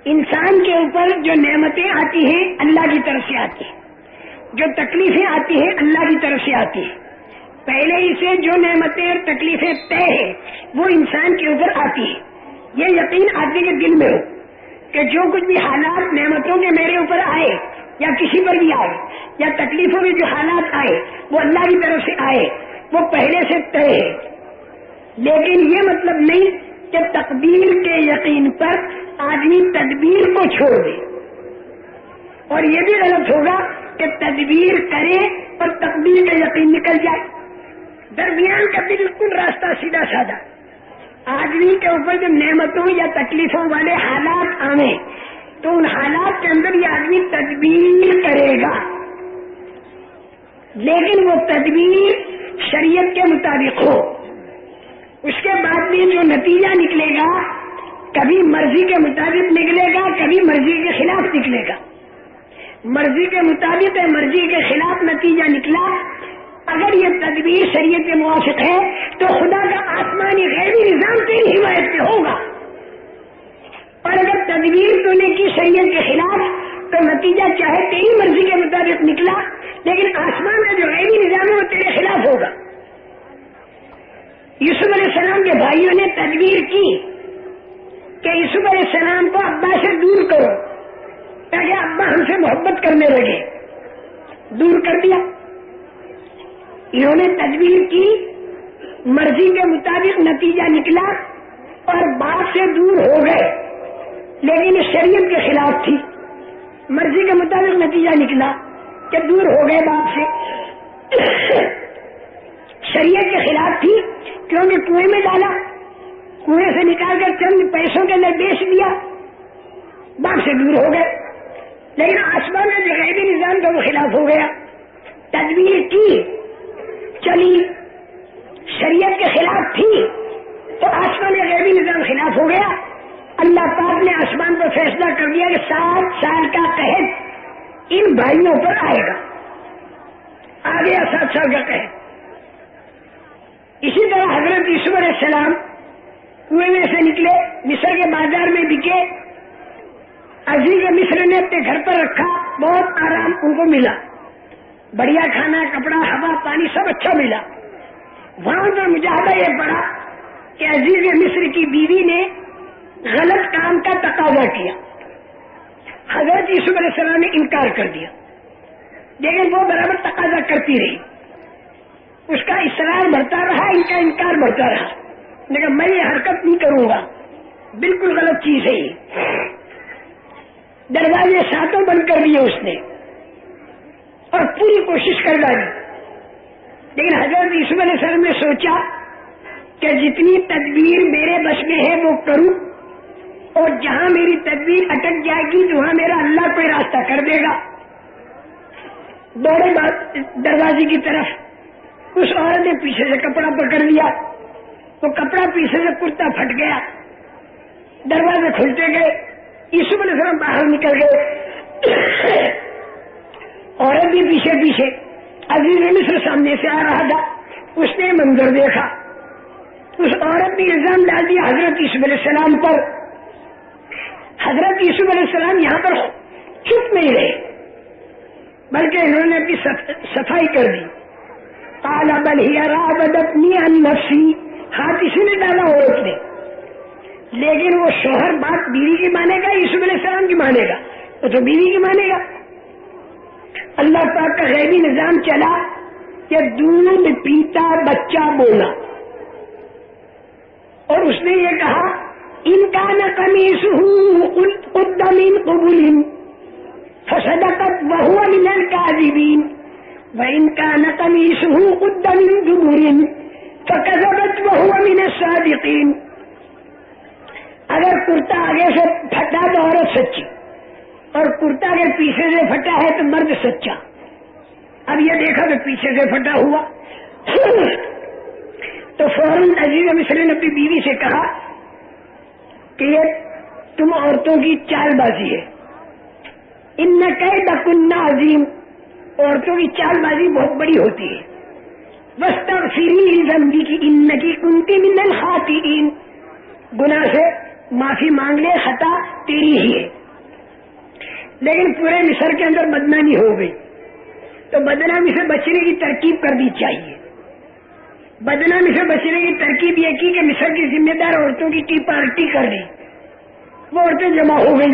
انسان کے اوپر جو نعمتیں آتی ہیں اللہ کی طرف سے آتی ہیں، جو تکلیفیں آتی ہیں اللہ کی طرف سے آتی ہیں. پہلے ہی سے جو نعمتیں اور تکلیفیں طے ہیں وہ انسان کے اوپر آتی ہیں. یہ یقین آدمی کے دل میں ہو کہ جو کچھ بھی حالات نعمتوں کے میرے اوپر آئے یا کسی پر بھی آئے یا تکلیفوں کے جو حالات آئے وہ اللہ کی طرف سے آئے، وہ پہلے سے طے ہے. لیکن یہ مطلب نہیں کہ تقدیر کے یقین پر آدمی تدبیر کو چھوڑ دے، اور یہ بھی غلط ہوگا کہ تدبیر کرے اور تقدیر کا یقین نکل جائے. درمیان کا بالکل راستہ سیدھا سادہ. آدمی کے اوپر جو نعمتوں یا تکلیفوں والے حالات آئیں تو ان حالات کے اندر یہ آدمی تدبیر کرے گا، لیکن وہ تدبیر شریعت کے مطابق ہو. اس کے بعد بھی جو نتیجہ نکلے گا کبھی مرضی کے مطابق نکلے گا، کبھی مرضی کے خلاف نکلے گا. مرضی کے مطابق ہے، مرضی کے خلاف نتیجہ نکلا. اگر یہ تدبیر شریعت کے موافق ہے تو خدا کا آسمانی غیبی نظام تیری حمایت پہ ہوگا، اور اگر تدبیر تو نے کی شریعت کے خلاف تو نتیجہ چاہے تیری مرضی کے مطابق نکلا لیکن آسمان کا جو غیبی نظام ہے وہ تیرے خلاف ہوگا. یوسف علیہ السلام کے بھائیوں نے تدبیر کی کہ یوسف علیہ السلام کو ابا سے دور کرو تاکہ ابا ہم سے محبت کرنے لگے. دور کر دیا. انہوں نے تدبیر کی، مرضی کے مطابق نتیجہ نکلا اور باپ سے دور ہو گئے، لیکن شریعت کے خلاف تھی. مرضی کے مطابق نتیجہ نکلا کہ دور ہو گئے باپ سے، شریعت کے خلاف تھی کیونکہ کنویں میں ڈالا، کنویں سے نکال کر چند پیسوں کے لیے بیچ دیا، باپ سے دور ہو گئے. لیکن آسمان میں جو غیبی نظام تھا وہ خلاف ہو گیا. تدبیر کی، چلی، شریعت کے خلاف تھی تو آسمان میں غیبی نظام خلاف ہو گیا. اللہ پاک نے آسمان پر فیصلہ کر دیا کہ 7 سال کا قحط ان بھائیوں پر آئے گا. آ گیا 7 سال کا قحط. اسی طرح حضرت یوسف علیہ السلام کنویں میں سے نکلے، مصر کے بازار میں بکے. عزیز مصر نے اپنے گھر پر رکھا، بہت آرام ان کو ملا، بڑھیا کھانا، کپڑا، ہوا، پانی سب اچھا ملا. وہاں پر مجاہدہ یہ پڑا کہ عزیز مصر کی بیوی نے غلط کام کا تقاضا کیا. حضرت یوسف علیہ السلام نے انکار کر دیا، لیکن وہ برابر تقاضا کرتی رہی. اس کا اصرار بڑھتا رہا، ان کا انکار بڑھتا رہا. لیکن میں یہ حرکت نہیں کروں گا، بالکل غلط چیز ہے یہ. دروازے ساتوں بند کر دیے اس نے اور پوری کوشش کر ڈالی. لیکن حضرت یوسف علیہ السلام نے سوچا کہ جتنی تدبیر میرے بس میں ہے وہ کروں، اور جہاں میری تدبیر اٹک جائے گی تو وہاں میرا اللہ کوئی راستہ کر دے گا. دوڑے دروازے کی طرف. اس عورت نے پیچھے سے کپڑا پکڑ لیا، تو کپڑا پیچھے سے کرتا پھٹ گیا. دروازے کھلتے گئے، یوسف علیہ السلام باہر نکل گئے. عورت بھی پیچھے پیچھے. عزیز مصر سامنے سے آ رہا تھا، اس نے منظر دیکھا. اس عورت نے الزام ڈال دیا حضرت یوسف علیہ السلام پر. حضرت یوسف علیہ السلام یہاں پر چپ نہیں رہے، بلکہ انہوں نے اپنی صفائی کر دی. قال بل هي راودتني عن نفسي، ہاتھ اسی نے ڈالا عورت نے. لیکن وہ شوہر بات بیوی کی مانے گا، یوسف علیہ السلام کی مانے گا؟ وہ تو بیوی کی مانے گا. اللہ پاک کا غیبی نظام چلا کہ دودھ پیتا بچہ بولا، اور اس نے یہ کہا ان کان قمیصہ قد من قبل فصدقت وهو من الكاذبین وَإِنْ كَانَ قَمِيصُهُ قُدَّ مِنْ دُبُرٍ فَكَذَبَتْ وَهُوَ مِنَ الصَّادِقِينَ. اگر کرتا آگے سے پھٹا تو عورت سچی، اور کرتا اگر پیچھے سے پھٹا ہے تو مرد سچا. اب یہ دیکھا تو پیچھے سے پھٹا ہوا تو فوراً عزیز مصر نے اپنی بیوی سے کہا کہ یہ تم عورتوں کی چال بازی ہے. إِنَّ كَيْدَكُنَّ عَظِيمٌ، عورتوں کی چال بازی بہت بڑی ہوتی ہے. وَاسْتَغْفِرِي لِذَنبِكِ إِنَّكِ كُنتِ مِنَ الْخَاطِئِينَ، گناہ سے معافی مانگ لے، خطا تیری ہی ہے. لیکن پورے مصر کے اندر بدنامی ہو گئی، تو بدنامی سے بچنے کی ترکیب کرنی چاہیے. بدنامی سے بچنے کی ترکیب یہ کی کہ مصر کی ذمہ دار عورتوں کی پارٹی کر دی. وہ عورتیں جمع ہو گئی.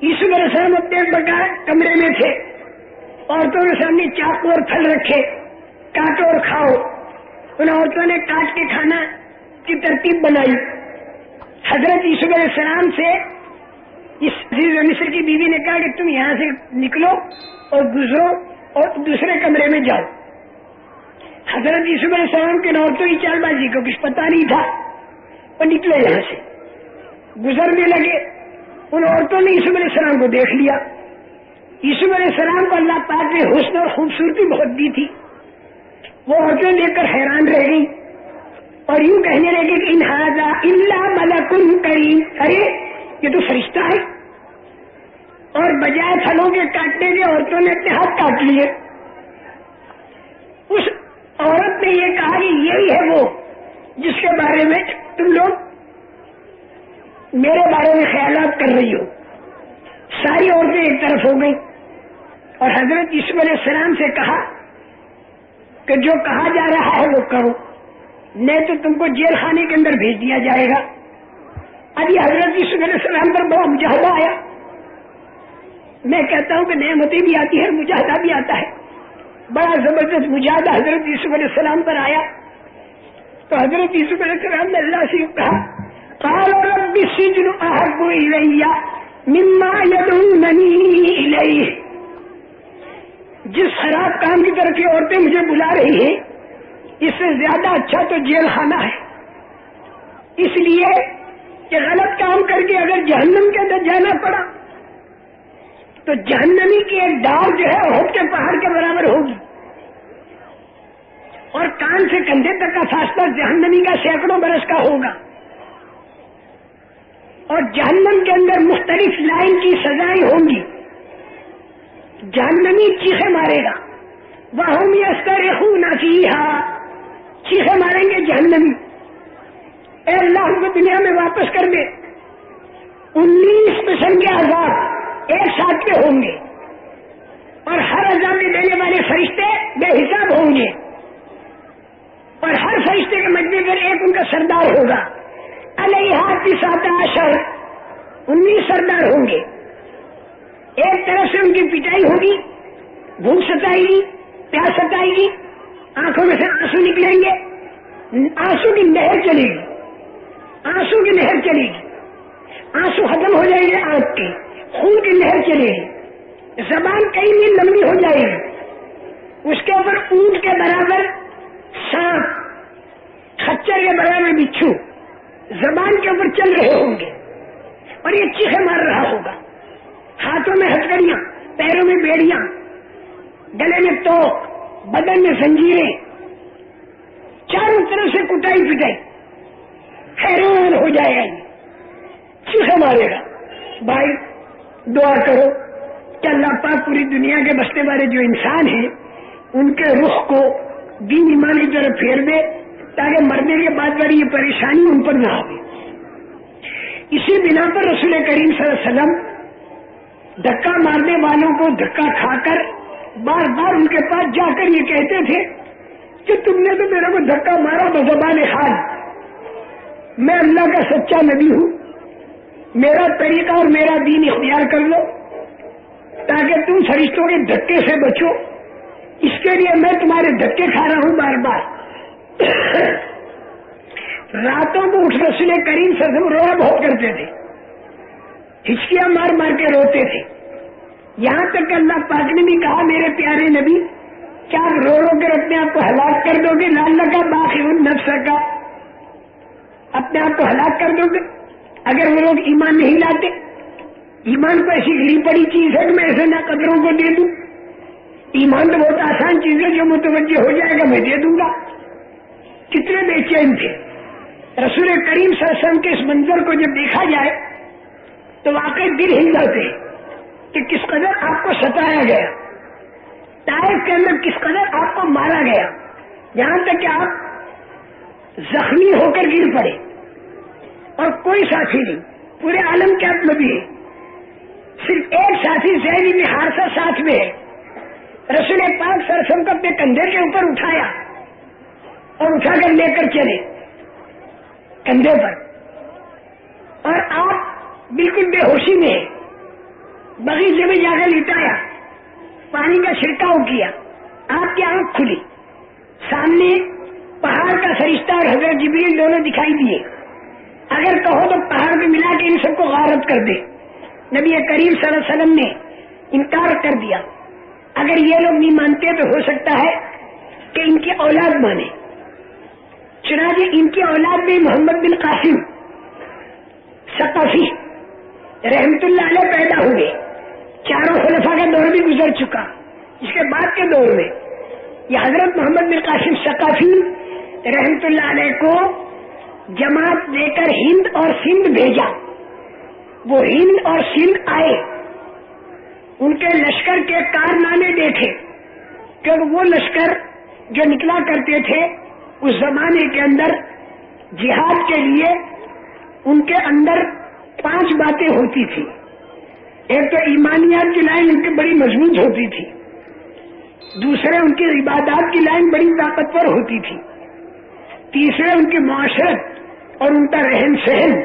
یوسف علیہ السلام اپنے بغیر کمرے میں تھے، عورتوں کے سامنے چاقو اور پھل رکھے، کاٹو اور کھاؤ. ان عورتوں نے کاٹ کے کھانا کی ترتیب بنائی. حضرت یوسف علیہ السلام سے اس عزیز مصر کی بیوی نے کہا کہ تم یہاں سے نکلو اور گزرو اور دوسرے کمرے میں جاؤ. حضرت یوسف علیہ السلام کے عورتوں کی چال بازی کو کچھ پتا نہیں تھا، وہ نکلے یہاں سے، گزرنے لگے. ان عورتوں نے یوسف علیہ السلام کو دیکھ لیا. یوسف علیہ السلام کو اللہ پاک نے حسن اور خوبصورتی بہت دی تھی. وہ عورتیں دیکھ کر حیران رہ گئی اور یوں کہنے لگے کہ ان ھذا الا ملک کریم، ارے یہ تو فرشتہ ہے. اور بجائے پھلوں کے کاٹنے کے عورتوں نے اپنے ہاتھ کاٹ لیے. اس عورت نے یہ کہا کہ یہی ہے وہ جس کے بارے میں تم لوگ میرے بارے میں خیالات کر رہی ہو. ساری عورتیں ایک طرف ہو گئی اور حضرت یوسف علیہ السلام سے کہا کہ جو کہا جا رہا ہے وہ کرو، نہیں تو تم کو جیل خانے کے اندر بھیج دیا جائے گا. ابھی حضرت یوسف علیہ السلام پر بڑا مجاہدہ آیا. میں کہتا ہوں کہ نعمتیں بھی آتی ہے، مجاہدہ بھی آتا ہے. بڑا زبردست مجاہدہ حضرت یوسف علیہ السلام پر آیا. تو حضرت یوسف علیہ السلام نے اللہ سے کہا قال رب السجن احب الی مما يدعوننی الیہ. جس خراب کام کی طرف یہ عورتیں مجھے بلا رہی ہیں اس سے زیادہ اچھا تو جیل خانہ ہے. اس لیے کہ غلط کام کر کے اگر جہنم کے اندر جانا پڑا تو جہنمی کی ایک ڈار جو ہے احد کے پہاڑ کے برابر ہوگی، اور کان سے کندھے تک کا فاصلہ جہنمی کا سینکڑوں برس کا ہوگا. اور جہنم کے اندر مختلف لائن کی سزائیں ہوں گی. جہنمی چیخے مارے گا، وَهُمْ يَسْتَرِخُونَ فِيهَا، چیخے ماریں گے جہنمی، اے اللہ ہم کو دنیا میں واپس کر دے. 19 قسم کے عذاب ایک ساتھ کے ہوں گے اور ہر عذاب میں دینے والے فرشتے بے حساب ہوں گے اور ہر فرشتے کے مجمع پر ایک ان کا سردار ہوگا. علیہا 19 19 سردار ہوں گے. ایک طرف سے ان کی پٹائی ہوگی، بھوک ستائے گی، پیاس ستائے گی، آنکھوں میں سے آنسو نکلیں گے، آنسو کی نہر چلے گی، آنسو کی نہر چلے گی، آنسو ختم ہو جائیں گے، آنکھ کی خون کی نہر چلے گی، زبان کئی میل لمبی ہو جائے گی، اس کے اوپر اونٹ کے برابر سانپ، خچر کے برابر بچھو زبان کے اوپر چل رہے ہوں گے اور یہ چیخے مار رہا ہوگا. ہاتھوں میں ہتھکڑیاں، پیروں میں بیڑیاں، گلے میں توق، بدن میں زنجیریں، چاروں طرف سے کٹائی پٹائی، حیران ہو جائے گا، چیخے مارے گا. بھائی دعا کرو کہ اللہ پاک پوری دنیا کے بسنے والے جو انسان ہیں ان کے رخ کو دین ایمان کی طرف پھیر دے تاکہ مرنے کے بعد والی یہ پریشانی ان پر نہ آئے. اسی بنا پر رسول کریم صلی اللہ علیہ وسلم دھکا مارنے والوں کو دھکا کھا کر بار بار ان کے پاس جا کر یہ کہتے تھے کہ تم نے تو میرے کو دھکا مارا بزبان حال، میں اللہ کا سچا نبی ہوں، میرا طریقہ اور میرا دین اختیار کر لو تاکہ تم فرشتوں کے دھکے سے بچو. اس کے لیے میں تمہارے دھکے کھا رہا ہوں بار بار. راتوں کو اٹھ رسول کریم سے رونا بہت کرتے تھے، ہچکیاں مار مار کے روتے تھے. یہاں تک کہ اللہ پاک نے بھی کہا میرے پیارے نبی کیا رو رو کر اپنے آپ کو ہلاک کر دو گے؟ لال کا باقی نفس کا، اپنے آپ کو ہلاک کر دو گے اگر وہ لوگ ایمان نہیں لاتے. ایمان کو ایسی گری پڑی چیز ہے کہ میں ایسے نہ قدروں کو دے دوں. ایمان تو بہت آسان چیز ہے، جو متوجہ ہو جائے گا میں دے دوں گا. کتنے بے چین تھے. رسول کریم صلی اللہ علیہ وسلم کے اس منظر کو جب دیکھا جائے تو واقعی دل ہل جاتے کہ کس قدر آپ کو ستایا گیا، طائف کے اندر کس قدر آپ کو مارا گیا، یہاں تک کہ آپ زخمی ہو کر گر پڑے. اور کوئی ساتھی نہیں، پورے عالم کے نبی ہے، صرف ایک ساتھی زید بن حارثہ ساتھ میں ہے۔ رسول پاک صلی اللہ علیہ وسلم کو اپنے کندھے کے اوپر اٹھایا اور اٹھا کر لے کر چلے کندھے پر، اور آپ بالکل بے ہوشی میں باغیچے میں جا کر لٹایا، پانی کا چھڑکاؤ کیا، آپ کی آنکھ کھلی، سامنے پہاڑ کا فرشتہ اور حضرت جبریل دونوں دکھائی دیے۔ اگر کہو تو پہاڑ میں ملا کے ان سب کو غارت کر دے، نبی کریم صلی اللہ علیہ وسلم نے انکار کر دیا۔ اگر یہ لوگ نہیں مانتے تو ہو سکتا ہے کہ ان کی اولاد مانے، چنانچہ ان کی اولاد میں محمد بن قاسم ثقفی رحمت اللہ علیہ پیدا ہوئے۔ چاروں خلفاء کا دور بھی گزر چکا، اس کے بعد کے دور میں یہ حضرت محمد بن قاسم ثقفی رحمت اللہ علیہ کو جماعت دے کر ہند اور سندھ بھیجا۔ وہ ہند اور سندھ آئے، ان کے لشکر کے کارنامے دیکھے، کیونکہ وہ لشکر جو نکلا کرتے تھے اس زمانے کے اندر جہاد کے لیے، ان کے اندر 5 باتیں ہوتی تھی۔ ایک تو ایمانیات کی لائن ان کی بڑی مضبوط ہوتی تھی، دوسرے ان کی عبادات کی لائن بڑی طاقتور ہوتی تھی، تیسرے ان کی معاشرت اور ان کا رہن سہن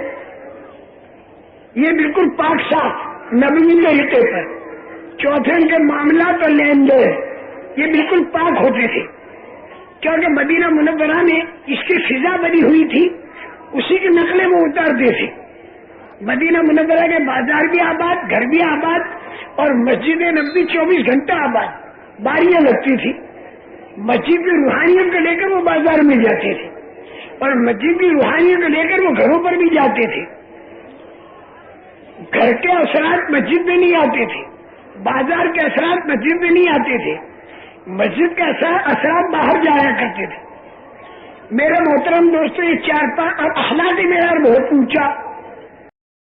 یہ بالکل پاک صاف نبوی طریقے پر، چوتھے ان کے معاملات اور لین دین یہ بالکل پاک ہوتے تھے، کیونکہ مدینہ منورہ میں اس کی فضا بنی ہوئی تھی، اسی کی نقلیں وہ اتارتے تھے۔ مدینہ منورہ کے بازار بھی آباد، گھر بھی آباد، اور مسجد نبوی 24 گھنٹہ آباد، باریاں لگتی تھی۔ مسجد کی روحانیت کو لے کر وہ بازار میں جاتے تھے، اور مسجد کی روحانیت کو لے کر وہ گھروں پر بھی جاتے تھے۔ گھر کے اثرات مسجد میں نہیں آتے تھے، بازار کے اثرات مسجد میں نہیں آتے تھے، مسجد کے اثرات باہر جایا کرتے تھے۔ میرے محترم دوستوں، یہ 4 5 اور اخلاق معیار بہت اونچا